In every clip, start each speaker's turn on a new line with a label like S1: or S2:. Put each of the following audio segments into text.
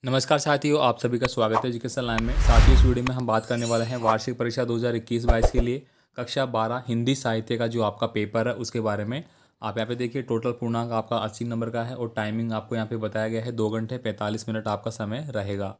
S1: नमस्कार साथियों, आप सभी का स्वागत है एजुकेशन लाइन में। साथियों, इस वीडियो में हम बात करने वाले हैं वार्षिक परीक्षा 2021-22 के लिए कक्षा 12 हिंदी साहित्य का जो आपका पेपर है उसके बारे में। आप यहाँ पे देखिए, टोटल पूर्णांक आपका 80 नंबर का है और टाइमिंग आपको यहाँ पे बताया गया है 2 घंटे 45 मिनट आपका समय रहेगा।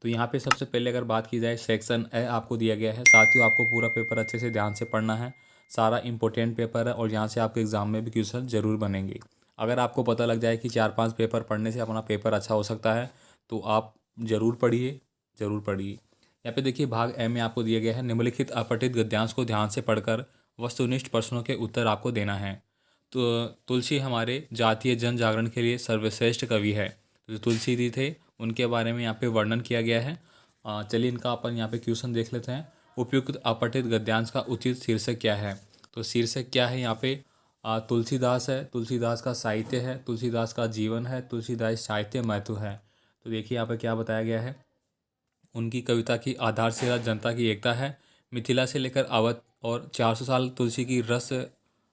S1: तो यहाँ पे सबसे पहले अगर बात की जाए, सेक्शन ए आपको दिया गया है। साथियों, आपको पूरा पेपर अच्छे से ध्यान से पढ़ना है। सारा इंपॉर्टेंट पेपर है और यहाँ से आपके एग्जाम में भी क्वेश्चन जरूर बनेंगे। अगर आपको पता लग जाए कि 4-5 पेपर पढ़ने से अपना पेपर अच्छा हो सकता है तो आप ज़रूर पढ़िए, ज़रूर पढ़िए। यहाँ पे देखिए, भाग ए में आपको दिया गया है, निम्नलिखित अपठित गद्यांश को ध्यान से पढ़कर वस्तुनिष्ठ प्रश्नों के उत्तर आपको देना है। तो तुलसी हमारे जातीय जन जागरण के लिए सर्वश्रेष्ठ कवि है। तो जो तुलसी जी थे उनके बारे में यहाँ पे वर्णन किया गया है। चलिए इनका अपन यहाँ पे क्वेश्चन देख लेते हैं। उपयुक्त अपठित गद्यांश का उचित शीर्षक क्या है? तो शीर्षक क्या है यहाँ पे? तुलसीदास है, तुलसीदास का साहित्य है, तुलसीदास का जीवन है, तुलसीदास साहित्य महत्व है। तो देखिए यहाँ पर क्या बताया गया है। उनकी कविता की आधारशिला जनता की एकता है। मिथिला से लेकर अवध और 400 साल तुलसी की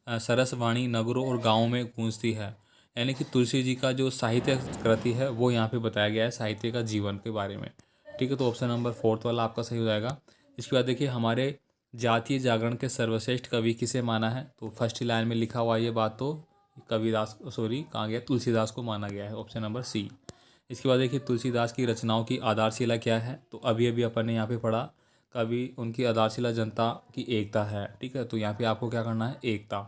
S1: सरस वाणी नगरों और गांवों में गूंजती है। यानी कि तुलसी जी का जो साहित्य कृति है वो यहाँ पे बताया गया है, साहित्य का जीवन के बारे में। ठीक है, तो ऑप्शन नंबर 4 वाला आपका सही हो जाएगा। इसके बाद देखिए, हमारे जातीय जागरण के सर्वश्रेष्ठ कवि किसे माना है? तो फर्स्ट लाइन में लिखा हुआ ये बात तो कविदास, सॉरी कहाँ गया, तुलसीदास को माना गया है। Option number C. इसके बाद देखिए, तुलसीदास की रचनाओं की आधारशिला क्या है? तो अभी अभी अपन ने यहाँ पे पढ़ा, कवि उनकी आधारशिला जनता की एकता है। ठीक है, तो यहाँ पे आपको क्या करना है, एकता।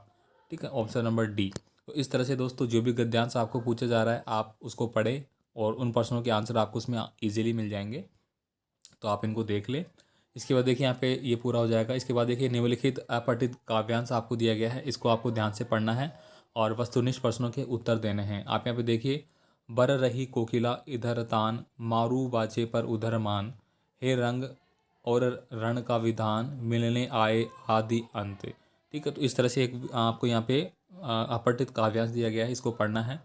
S1: ठीक है, ऑप्शन नंबर डी। तो इस तरह से दोस्तों, जो भी गद्यांश आपको पूछा जा रहा है आप उसको पढ़े और उन प्रश्नों के आंसर आपको उसमें ईजिली मिल जाएंगे। तो आप इनको देख ले। इसके बाद देखिए, यहाँ पे ये पूरा हो जाएगा। इसके बाद देखिए, निम्नलिखित अपठित काव्यांश आपको दिया गया है, इसको आपको ध्यान से पढ़ना है और वस्तुनिष्ठ प्रश्नों के उत्तर देने हैं। आप यहाँ पे देखिए, बर रही कोकिला इधर तान, मारू बाचे पर उधर मान, हे रंग और रण का विधान, मिलने आए आदि अंत। ठीक है, तो इस तरह से एक आपको यहाँ पे अपठित काव्यांश दिया गया है, इसको पढ़ना है।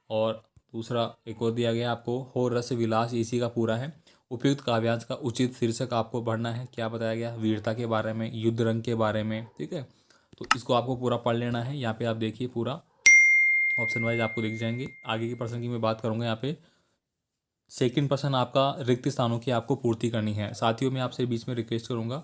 S1: और दूसरा एक और दिया गया है आपको, हो रस विलास, इसी का पूरा है। उपयुक्त काव्यांश का उचित शीर्षक आपको पढ़ना है। क्या बताया गया? वीरता के बारे में, युद्ध रंग के बारे में। ठीक है, तो इसको आपको पूरा पढ़ लेना है। यहाँ पे आप देखिए, पूरा ऑप्शन वाइज आपको दिख जाएंगे। आगे के प्रश्न की मैं बात करूँगा। यहाँ पे सेकंड प्रश्न आपका, रिक्त स्थानों की आपको पूर्ति करनी है। साथियों, मैं आपसे बीच में रिक्वेस्ट करूँगा,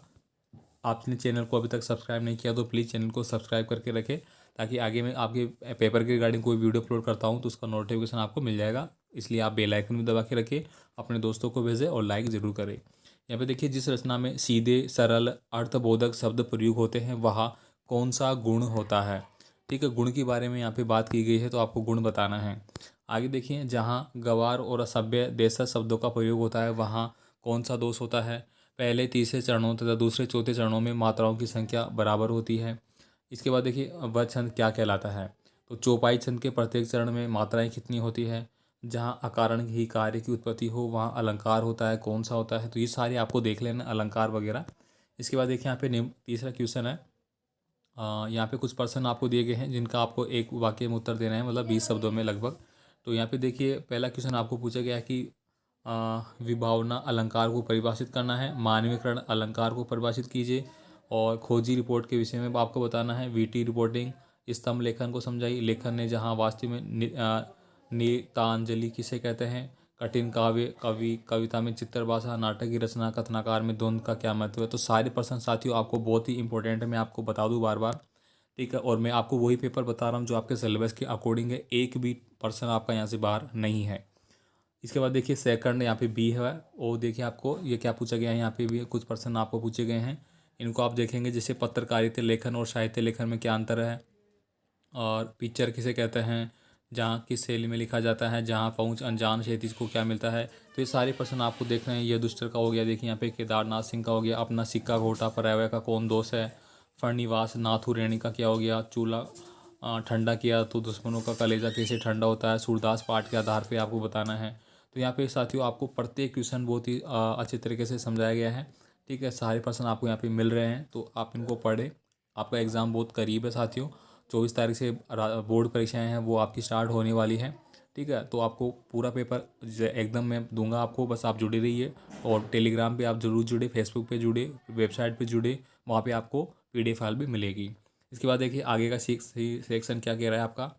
S1: आपने चैनल को अभी तक सब्सक्राइब नहीं किया तो प्लीज़ चैनल को सब्सक्राइब करके रखें, ताकि आगे मैं आपके पेपर के रिगार्डिंग कोई वीडियो अपलोड करता हूँ तो उसका नोटिफिकेशन आपको मिल जाएगा। इसलिए आप बेल आइकन भी दबा के रखें, अपने दोस्तों को भेजें और लाइक ज़रूर करें। यहाँ पे देखिए, जिस रचना में सीधे सरल अर्थबोधक शब्द प्रयोग होते हैं वहाँ कौन सा गुण होता है? ठीक है, गुण के बारे में यहाँ पे बात की गई है, तो आपको गुण बताना है। आगे देखिए, जहाँ गवार और असभ्य देशज शब्दों का प्रयोग होता है वहाँ कौन सा दोष होता है? पहले तीसरे चरणों तथा दूसरे चौथे चरणों में मात्राओं की संख्या बराबर होती है। इसके बाद देखिए, वह छंद क्या कहलाता है? तो चौपाई छंद के प्रत्येक चरण में मात्राएं कितनी होती है? जहाँ अकारण ही कार्य की उत्पत्ति हो वहाँ अलंकार होता है, कौन सा होता है? तो ये सारे आपको देख लेना, अलंकार वगैरह। इसके बाद देखिए, यहाँ पे तीसरा क्वेश्चन है। यहाँ पे कुछ प्रश्न आपको दिए गए हैं जिनका आपको एक वाक्य में उत्तर देना है, मतलब 20 शब्दों में लगभग। तो यहाँ पे देखिए, पहला क्वेश्चन आपको पूछा गया है कि विभावना अलंकार को परिभाषित करना है, मानवीकरण अलंकार को परिभाषित कीजिए, और खोजी रिपोर्ट के विषय में आपको बताना है। वीटी रिपोर्टिंग, स्तंभ लेखन को समझाइए, लेखन ने जहाँ वास्तव में नीतांजलि किसे कहते हैं? कठिन काव्य कवि, कविता में चित्र भाषा, नाटक की रचना, कथनाकार में द्वंद्व का क्या महत्व है? तो सारे प्रश्न साथियों आपको बहुत ही इंपॉर्टेंट है, मैं आपको बता दूं बार बार। ठीक है, और मैं आपको वही पेपर बता रहा हूँ जो आपके सिलेबस के अकॉर्डिंग है, एक भी पर्सन आपका यहाँ से बाहर नहीं है। इसके बाद देखिए, सेकंड यहाँ पे बी है, और देखिए आपको ये क्या पूछा गया है। यहाँ पे भी कुछ प्रश्न आपको पूछे गए हैं, इनको आप देखेंगे। जैसे पत्रकारिता लेखन और साहित्य लेखन में क्या अंतर है, और पिक्चर किसे कहते हैं, जहाँ किस शैली में लिखा जाता है, जहाँ पहुँच अनजान क्षैतिज को क्या मिलता है? तो ये सारे प्रश्न आपको देख रहे हैं। ये दुष्टर का हो गया, देखिए यहाँ पे केदारनाथ सिंह का हो गया, अपना सिक्का घोटा पर्यावरण का कौन दोष है, फणिवास नाथू रेणी का क्या हो गया, चूल्हा ठंडा किया तो दुश्मनों का कलेजा कैसे ठंडा होता है, सूरदास पाठ के आधार पे आपको बताना है। तो यहाँ पे साथियों आपको प्रत्येक क्वेश्चन बहुत ही अच्छे तरीके से समझाया गया है। ठीक है, सारे प्रश्न आपको यहाँ पे मिल रहे हैं, तो आप इनको पढ़ें। आपका एग्ज़ाम बहुत करीब है साथियों, 24 तारीख से बोर्ड परीक्षाएं हैं वो आपकी स्टार्ट होने वाली है। ठीक है, तो आपको पूरा पेपर एकदम मैं दूंगा आपको, बस आप जुड़े रहिए। और टेलीग्राम पे आप जरूर जुड़े, फेसबुक पे जुड़े, वेबसाइट पे जुड़े, वहाँ पे आपको पीडीएफ फाइल भी मिलेगी। इसके बाद देखिए, आगे का सेक्शन क्या कह रहा है आपका।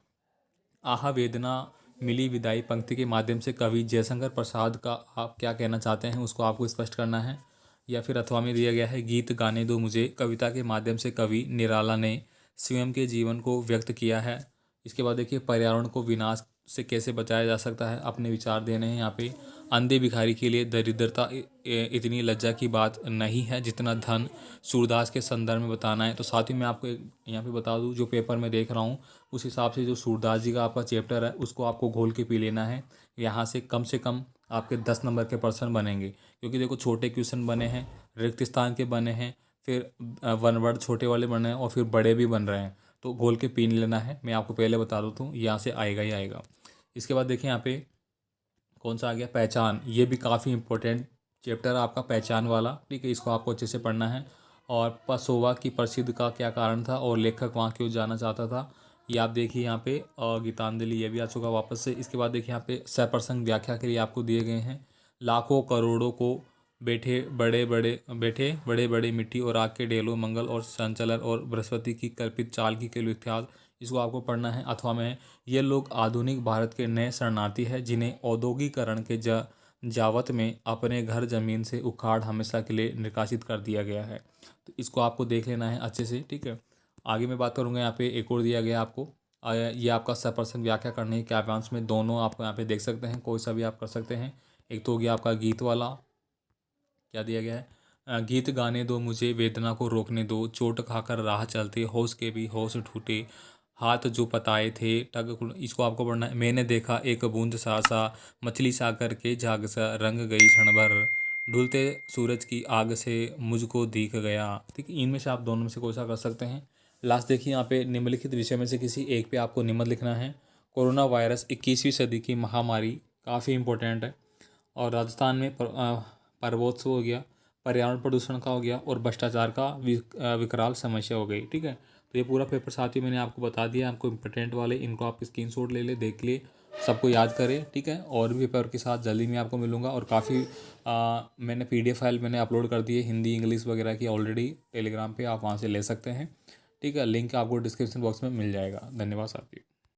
S1: आह वेदना मिली विदाई पंक्ति के माध्यम से कवि जयशंकर प्रसाद का आप क्या कहना चाहते हैं उसको आपको स्पष्ट करना है। या फिर अथवा में दिया गया है गीत गाने दो मुझे, कविता के माध्यम से कवि निराला ने स्वयं के जीवन को व्यक्त किया है। इसके बाद देखिए पर्यावरण को विनाश से कैसे बचाया जा सकता है, अपने विचार देने हैं यहाँ पे। अंधे भिखारी के लिए दरिद्रता इतनी लज्जा की बात नहीं है जितना धन, सूरदास के संदर्भ में बताना है। तो साथ ही मैं आपको यहाँ पे बता दूँ, जो पेपर में देख रहा हूँ उस हिसाब से जो सूरदास जी का आपका चैप्टर है उसको आपको घोल के पी लेना है। यहाँ से कम आपके 10 नंबर के प्रश्न बनेंगे, क्योंकि देखो छोटे क्वेश्चन बने हैं, रिक्त स्थान के बने हैं, फिर वन वर्ड छोटे वाले बने हैं और फिर बड़े भी बन रहे हैं। तो घोल के पी लेना है, मैं आपको पहले बता देता हूँ, यहाँ से आएगा ही आएगा। इसके बाद देखिए यहाँ पे कौन सा आ गया, पहचान। ये भी काफ़ी इंपॉर्टेंट चैप्टर है आपका, पहचान वाला, ठीक है। इसको आपको अच्छे से पढ़ना है। और पसोवा की प्रसिद्ध का क्या कारण था और लेखक वहाँ क्यों जाना चाहता था, ये आप देखिए यहाँ पे। और गीतांजलि ये भी आ चुका वापस से। इसके बाद देखिए यहाँ पे सप्रसंग व्याख्या के लिए आपको दिए गए हैं। लाखों करोड़ों को बैठे बड़े बड़े मिट्टी और आग के ढेलों, मंगल और संचलन और बृहस्पति की कल्पित चाल की विख्यात, इसको आपको पढ़ना है। अथवा में ये लोग आधुनिक भारत के नए शरणार्थी हैं जिन्हें औद्योगिकरण के जावत में अपने घर ज़मीन से उखाड़ हमेशा के लिए निकासित कर दिया गया है। तो इसको आपको देख लेना है अच्छे से, ठीक है। आगे मैं बात करूँगा, यहाँ पे एक और दिया गया आपको, ये आपका सप्रसंग व्याख्या करने के काव्यांश में दोनों आपको यहाँ पे देख सकते हैं, कोई सा भी आप कर सकते हैं। एक तो हो गया आपका गीत वाला, क्या दिया गया है, गीत गाने दो मुझे, वेदना को रोकने दो, चोट खाकर राह चलते, होश के भी होश टूटे, हाथ जो पताए थे टग, इसको आपको पढ़ना है। मैंने देखा एक बूंद सा मछली सा करके झाग सा रंग गई क्षण भर, ढुलते सूरज की आग से मुझको दिख गया। ठीक है, इनमें से आप दोनों में से कोई सा कर सकते हैं। लास्ट देखिए यहाँ पे निम्नलिखित विषय में से किसी एक पे आपको निबंध लिखना है। कोरोना वायरस 21वीं सदी की महामारी, काफ़ी इंपॉर्टेंट है। और राजस्थान में पर्वोत्सव हो गया, पर्यावरण प्रदूषण का हो गया, और भ्रष्टाचार का विकराल समस्या हो गई। ठीक है, तो ये पूरा पेपर साथियों मैंने आपको बता दिया, आपको इंपॉर्टेंट वाले, इनको आप स्क्रीनशॉट ले ले, देख लिए, सबको याद करें। ठीक है, और भी पेपर के साथ जल्दी मैं आपको मिलूंगा। और काफ़ी मैंने PDF फाइल मैंने अपलोड कर दी है हिंदी इंग्लिश वगैरह की ऑलरेडी, टेलीग्राम पे आप वहाँ से ले सकते हैं। ठीक है, लिंक आपको डिस्क्रिप्शन बॉक्स में मिल जाएगा। धन्यवाद साथियों।